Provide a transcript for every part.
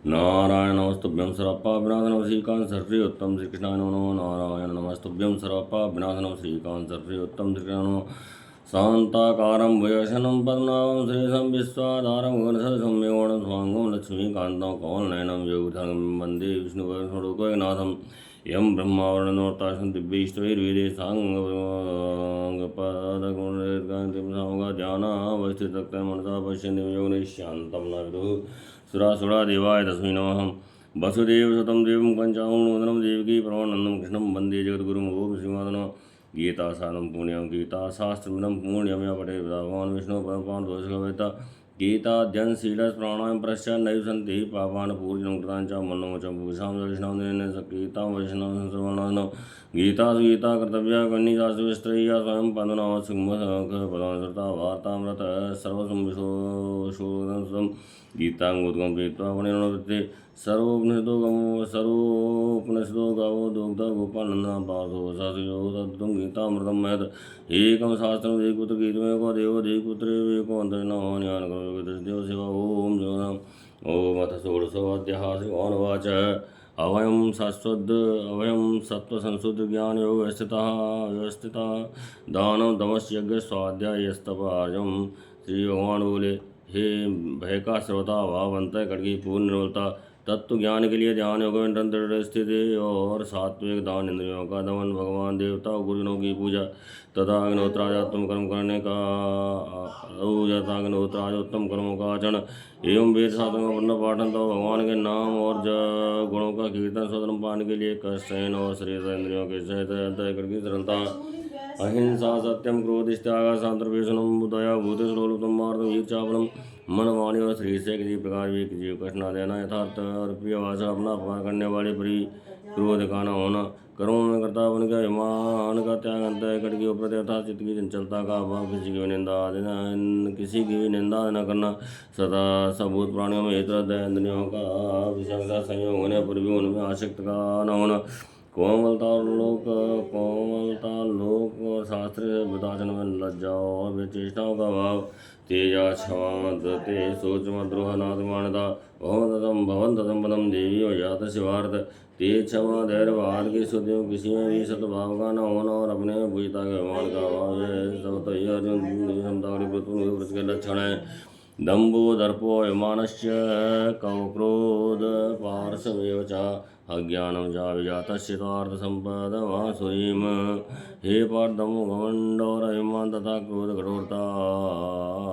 नारायण नमस्तुभ्यं सर्वपाप विनाशनं श्रीकांत श्री उत्तम श्री कृष्णाय नमो नारायण नमस्तुभ्यं सर्वपाप विनाशनं श्रीकांत श्री उत्तम श्री कृष्णाय नमो शान्ताकारं भूषणं पद्मनाभं श्रीशं विश्वाधारं गणसदसंयोगं स्वाङ्गं लक्ष्मीकान्तं कमलनयनं योगिधर्मं वन्दे विष्णुपरस्वरूपनाथं यं ब्रह्मावरणोत्ताशं दिव्यैष्टैर्वेदे साङ्गपदगुणैर्गान्तिं मनसा पश्यन्ति योगनिशान्तं न विदुः सुरासुरा देवाय तस्मै नमः वसुदेवसुतं देवं पञ्चामृतवदनं देवकी परमानन्दं कृष्णं वन्दे जगद्गुरुं ओं श्रीमाधवं गीतासारं पुण्यं गीताशास्त्रमिदं पुण्यं या पठेत् भगवान् विष्णुः परमपादोषकवेत्ता गीताध्ययनशीलः प्राणायामं पश्चात् नैव सन्ति पापान् पूर्जनं कृतानि च मनो च भूषां वैष्णवदेन सकीतां वैष्णवं सर्वनाशनं गीतासु गीता कर्तव्या कन्निकासु विस्त्रय्या स्वयं पदनावत्सुखपदानुसृता वार्तामृत सर्वसंविशोषोदं गीताङ्गोद्गं पीत्वा पुण्यनोवृत्ते सर्वोपनिषदो गावो दुग्धा गोपालनन्दना पार्थो शास्त्रो तद्दं गीतामृतं महत् एकं शास्त्रं देवपुत्र गीतमेको देवो देवपुत्रेको अन्तर्नामान्यानकरो सेवा ओम जोनाम ओम अथ षोडशोऽध्यायः श्रीभगवानुवाच अभयं सत्त्वसंशुद्धज्ञानयोगो व्यवस्थिता दानं दमश्च यज्ञ स्वाध्यायस्तपार्जम। श्री भगवान बोले, हे भय का श्रोता भावंत कड़की पूर्ण निर्मलता तत्व ज्ञान के लिए ध्यान योग में निरंतर स्थित और सात्विक दान इंद्रियों का दमन भगवान देवता गुरुजनों की पूजा तथा अग्निहोत्रादि कर्म करने का उत्तम कर्मों का आचरण एवं वेद शास्त्रों का पठन पाठन तो भगवान के नाम और गुणों का कीर्तन स्वतंत्र पाने के लिए कष्टन और शरीर इंद्रियों के सहित अंतःकरण की सरलता अहिंसा सत्यम क्रोध त्याग शांतर्वेशनम दया भूत श्लोलुतम मार्दम ईर्चापनम मन वाणी और शरीर से किसी प्रकार भी किसी को कष्ट न देना यथार्थ और प्रिय भाषा अपना अपमान करने वाले परि क्रोध का न होना कर्मों में कर्तापन का अभिमान का त्याग अंतःकरण की उपरता चित्त की चंचलता का अभाव किसी की भी निंदा न करना सदा सबूत प्राणियों में हित इंद्रियों का विषय संयोग होने पर भी उनमें आसक्त का न होना कोमलता लोक और शास्त्र वृताचन में लज्जा और विचेष्टाओं का भाव तेजा क्षमा दते सूक्ष्म द्रोह नादमानता भवंत संपदम देवी और जात शिवार्थ तेज क्षमा धैर्य बाहर की शुद्धियों किसी में भी सद्भाव का न होना और अपने भूजता के अभिमान का अभाव है सब तो यह अर्जुन के लक्षण है दम्भो दर्पो विमानश्च क्रोध पार्श्वेव च अज्ञानं च विजातस्यतार्थसम्पदमासुरीं हे पार्थदमो घमंड और अभिमान तथा क्रोध कठोरता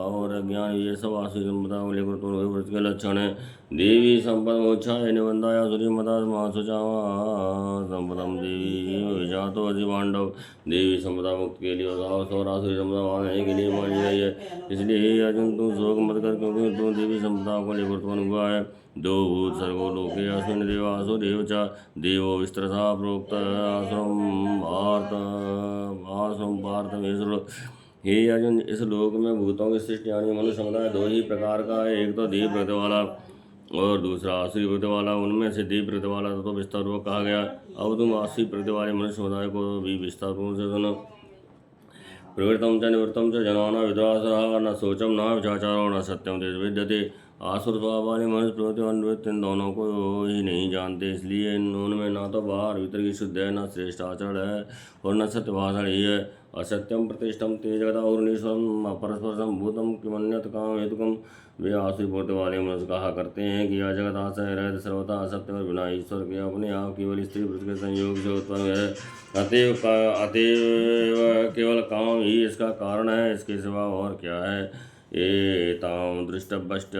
और अज्ञान ये सब आसुरी संपदा व्रत के लक्षण है देवी संपद मोक्षाय निबंधाया सुरीमता मासुचावा संपदम देवी विजातो अधि पांडव देवी संपदा मुक्त के लिए और आसुरी संपदा मांगने के लिए मानी गई है इसलिए हे अर्जुन तुम शोक मत कर क्योंकि तुम देवी संपदा को लेकर उत्पन्न हुआ है दो भूत सर्गो लोके अस्मिन् देवासो देव च देवो विस्तरसा प्रोक्त आश्रम पार्थमेश्वर हे अर्जुन इस लोक में भूतों की सृष्टि यानी मनुष्य समुदाय दो ही प्रकार का है एक तो देव प्रकृति वाला और दूसरा आसुरी प्रकृति वाला उनमें से देव प्रकृति वाला तो विस्तार पूर्वक कहा गया अब तुम आसुरी प्रकृति वाले मनुष्य समुदाय को भी विस्तार पूर्वक से सुनो प्रवृत्तं च निवृत्तं च जनाना विद्वासः न शोचम न विचाचारो न सत्यम तेज विद्यते आसुर स्वभाव वाले मनुष्य प्रवृत्ति और निवृत्ति इन दोनों को ही नहीं जानते इसलिए उनमें न तो बाहर भीतर की शुद्ध है न श्रेष्ठ आचरण है और न सत्य भाषण ही है असत्यम प्रतिष्ठम तेजगता और निश्वरम परस्परम भूतम किमन्यत काम हेतुकम वे आसुरी प्रवृत्ति वाले मनुष्य कहा करते हैं कि यह जगत आशय रहते सर्वथा असत्य और बिना ईश्वर के अपने आप केवल स्त्री पुरुष के संयोग से उत्पन्न है अतएव केवल काम ही इसका कारण है इसके सिवा और क्या है एतां दृष्टभ्रष्ट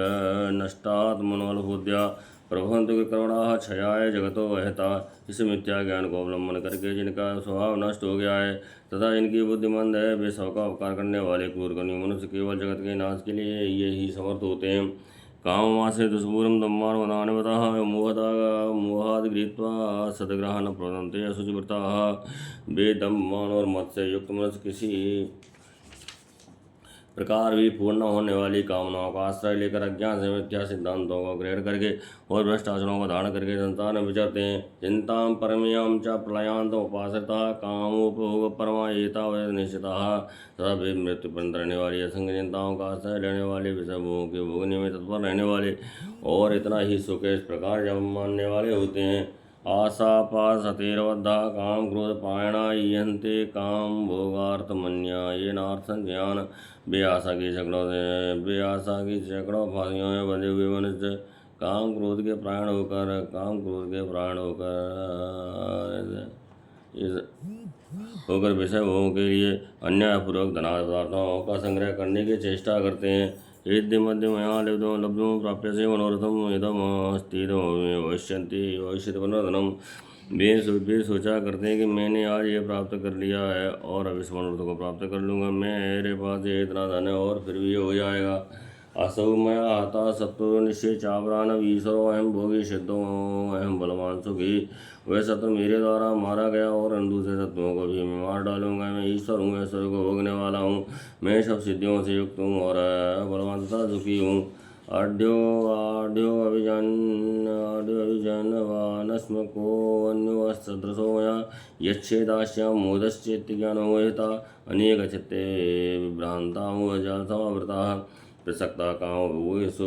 नष्टात्मनोलबुद्ध्या प्रभवन्तु करुणाः क्षयाय जगतो वहता इस मिथ्या ज्ञान को अवलंबन करके जिनका स्वभाव नष्ट हो गया है तथा जिनकी बुद्धिमंद है वे सबका उपकार करने वाले क्रूरकर्मी मनुष्य केवल जगत के नाश के लिए ये ही समर्थ होते हैं कामवासे दुष्पूरं दम्मान वदानवतः मोहाद गृहीत्वा सदग्रहान् प्रवदन्ते अशुचिव्रताः वे दम्मान और मत से युक्त मनुष्य किसी प्रकार भी पूर्ण होने वाली कामनाओं का आश्रय लेकर अज्ञान से मिथ्या सिद्धांतों को ग्रहण करके और भ्रष्ट आचरणों को धारण करके संसार में विचरते हैं। चिंताम परमयाम च प्रलयांत उपासता कामोपभोग परमा एता व निश्चिता तथा मृत्यु पर्यंत रहने वाली असंग चिंताओं का आश्रय लेने वाले विषय भोगों के भोगने में तत्पर रहने वाले और इतना ही सुख इस प्रकार जब मानने वाले होते हैं। आशा पाशतेरबद्धा काम क्रोध पायणा यंते काम भोगार्थ मन्या ये नार्थ ज्ञान बेआशा की सैकड़ों फांसियों में बंधे हुए मनुष्य काम क्रोध के प्राण होकर विषय भोगों के लिए अन्यायपूर्वक धनादि पदार्थों का संग्रह करने की चेष्टा करते हैं। यदि मध्य मया लब्धुम प्राप्य से मनोरथम इदम अस्ति भविष्यति पुनर्धनम। वे सोचा करते हैं कि मैंने आज ये प्राप्त कर लिया है और अब इस मनोरथ को प्राप्त कर लूँगा, मेरे पास ये इतना धन है और फिर भी ये हो जाएगा। असौ मया हता शत्रु निश्चय चापरान ईश्वरो अहम भोगी सिद्धो अहम बलवान सुखी। वह शत्रु मेरे द्वारा मारा गया और उन दूसरे शत्रुओं को भी मैं मार डालूंगा। मैं ईश्वर हूँ, ईश्वर को भोगने वाला हूँ, मैं सब सिद्धियों से युक्त हूँ और बलवान तथा सुखी हूँ। आढ़्यो अभिजनवानस्मको अन्योसदृशो मया यच्छेदास्यां मोदश्चेत्तिज्ञानमोहिता अनेक चित्ते विभ्रांता जालसमावृताः प्रसक्ता कामोभूयसु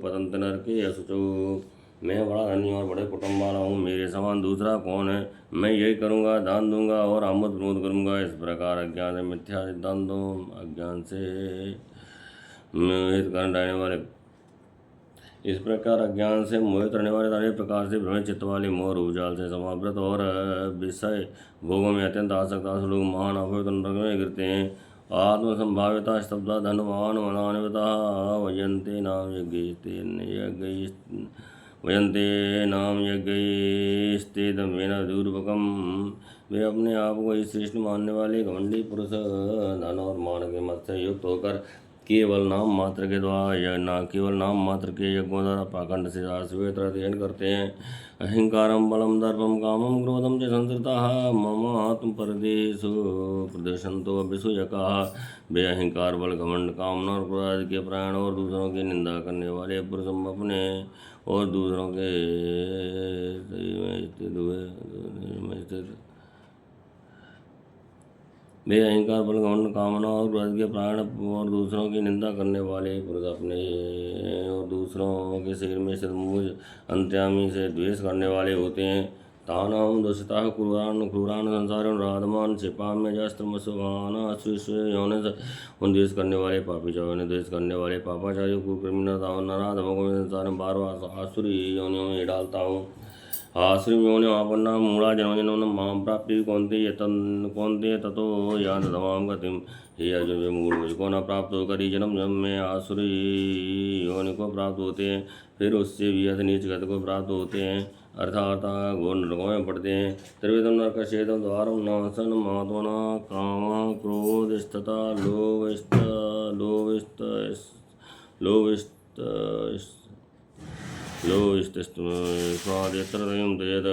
पतन्ति नरके असुचो। मैं बड़ा धनी और बड़े कुटुंब वाला हूँ, मेरे समान दूसरा कौन है। मैं यही करूँगा, दान दूंगा और आमद प्रमोद करूँगा। इस प्रकार अज्ञान से मिथ्या सिद्धांतों अज्ञान से मोहित रहने वाले अनेक प्रकार से भ्रमित चित्त वाले मोह रूपजाल से समावृत और विषय भोगों में अत्यंत आसक्ता लोग महान अपवित्र नरक में गिरते हैं। आत्मसंभाविता स्तब्धा धनवान मनान्विता वयंते नाम यज्ञस्ते दम्भेन दूर्भकम। वे अपने आप को ही श्रेष्ठ मानने वाले घमंडी पुरुष धन और मान के मत से युक्त होकर केवल नाम मात्र के यज्ञों द्वारा पाखंड से शास्त्रीय अध्ययन करते हैं। अहंकारम बलम दर्पम कामम क्रोधम च संसृताः मम आत्म परदेशु प्रदेशंतो विसूयकाः। वे अहंकार बल घमंड कामना और क्रोध आदि के प्राण और दूसरों की निंदा करने वाले पुरुष अपने और दूसरों के वे अहंकार बल घमंड कामना और क्रोध के प्राण और दूसरों की निंदा करने वाले पुरुष अपने और दूसरों के शरीर में स्थित मुझ अंतर्यामी से द्वेष करने वाले होते हैं। तानाम दुष्टा क्रूरान संसार राधमान क्षिपाम्य जस्त्रमसुभान अश्विश्वयोनिस। उन द्वेष करने वाले पापी ने द्वेष करने वाले पापाचार्यों को नराधमों को संसार में बार आसुरी योनियों में डालता हूँ। आश्रम योनियों आपन्ना मूढ़ा जनोजनों माम प्राप्ति कौन्ते ततो यान तमाम गतिम। हे अर्जुन, वे मूढ़ मुझको न प्राप्त होकर ही जन्म में आसुरी योनि को प्राप्त होते हैं, फिर उससे भी अति नीच गति को प्राप्त होते हैं अर्थात घोर नरकों में पड़ते हैं। त्रिविधम नरक छेदम द्वारम नाशन महात्मना काम क्रोधस्तथा स्वादित्रयम त्यज।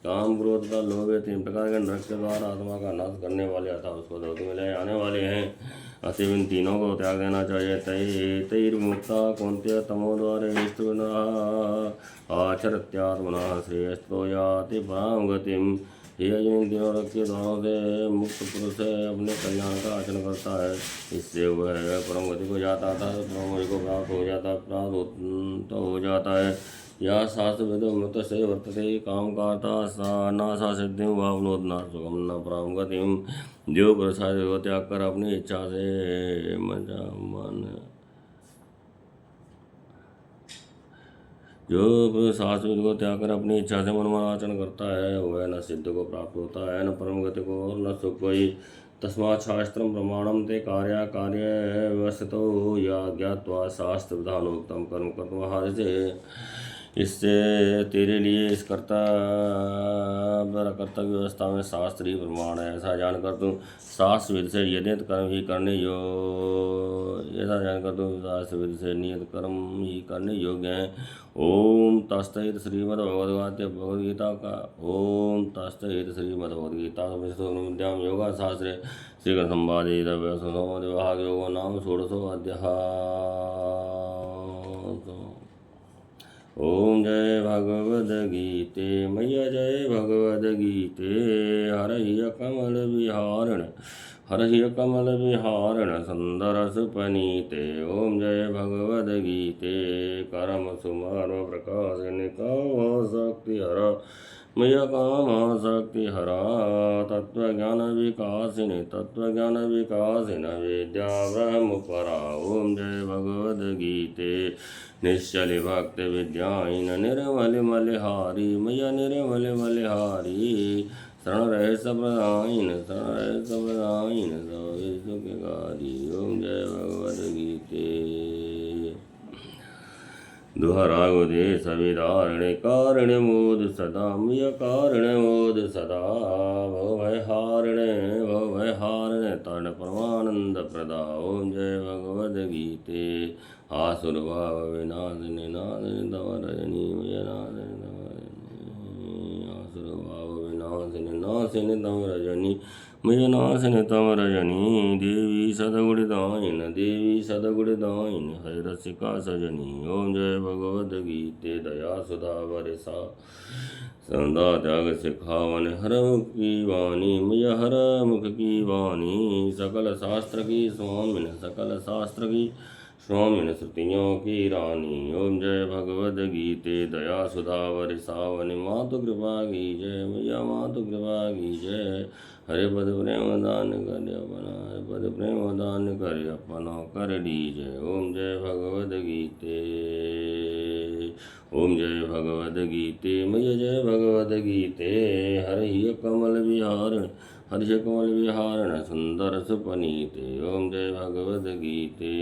काम क्रोध का लोभ ये 3 प्रकार के नरक के द्वारा आत्मा का नाश करने वाले अथवा उसको धोख में ले आने वाले हैं। अतएव इन तीनों को त्याग देना चाहिए। तैर्मुक्ता कौन्तेय तमो द्वारे आचरत्यात्मना श्रेयस्तो याति पराम गतिम। हे अर्जुन, इन तीनों नरक के द्वारों से मुक्त पुरुष अपने कल्याण का आचरण करता है, इससे वह परम गति को जाता था, परम को प्राप्त हो जाता है। या शास्त्र वेदो मृत से वर्तते काम करता न सा सिद्धि भावनोद न सुगम न पराम गतिम। जो पुरुष को त्याग कर अपनी इच्छा से शास्त्र को त्याग कर अपनी इच्छा से मनमाना आचरण करता है, वह न सिद्ध को प्राप्त होता है, न परम गति को और न सुख को ही। तस्मात् शास्त्रम प्रमाणम ते कार्य व्यवस्थितो या ज्ञात्वा शास्त्र विधानोक्तम कर्म कर्तुमर्हसि। इससे तेरे लिए इस कर्तव्य व्यवस्था में शास्त्रीय प्रमाण है। ऐसा जानकर तुम शास्त्र विधि से यनियत कर्म ही करने योग्य ऐसा जानकर तुम शास्त्र विधि से नियत कर्म ही करने योग्य हैं। ओम तत्सदित श्रीमद्भगवद्गीता का ओम तत्सदित श्रीमद्भगवद्गीता विद्याम योगा शास्त्रे श्रीकृष्ण संवादे विभाग योगो नाम षोडशो अध्याय। ओम जय भगवद गीते मैया जय भगवद गीते हरहि कमल विहारण सुंदर सुपनीते। ओम जय भगवद गीते करम सुमर प्रकाश निकाम शक्ति हर मैया काम शक्ति हरा तत्वज्ञान विकासिन विद्या ब्रह्म परा। ओम जय भगवद गीते निश्चल भक्त विद्याहीन निर्मल मलिहारी मैया निर्मल मलिहारी शरण रहे सप्रदायिन सुखकारी। ओम जय भगवद गीते दुहरा गुदे सविदारणे कारण मोद सदा मैया कारण मोद सदा भव भय हारणे तरण परमानंद प्रदा। ओम जय भगवद गीते आसुर भाव विनाशिनी नाशिनी तव रजनी मैया नाशिनी तव रजनी आसुर भाव विनाशिनी नाशिनी तव रजनी मैया नाशिनी तव रजनी देवी सदगुणदायिन है रसिका सजनी। ओम जय भगवद गीते दया सुधा बरसा सदा त्याग सिखावन हर मुख की वाणी मैया हर मुख की वाणी सकल शास्त्र की स्वामिन श्रुतियों की रानी। ओम जय भगवद गीते दया सुधा वरिसावन मातु कृपा की जय मैया मातु कृपा की जय। हरे पद प्रेम दान कर अपना कर दीजय। ओम जय भगवद गीते ओम जय भगवद गीते मैया जय भगवद गीते हरि कमल विहारण सुंदर सुपनीते। ओम जय भगवद गीते।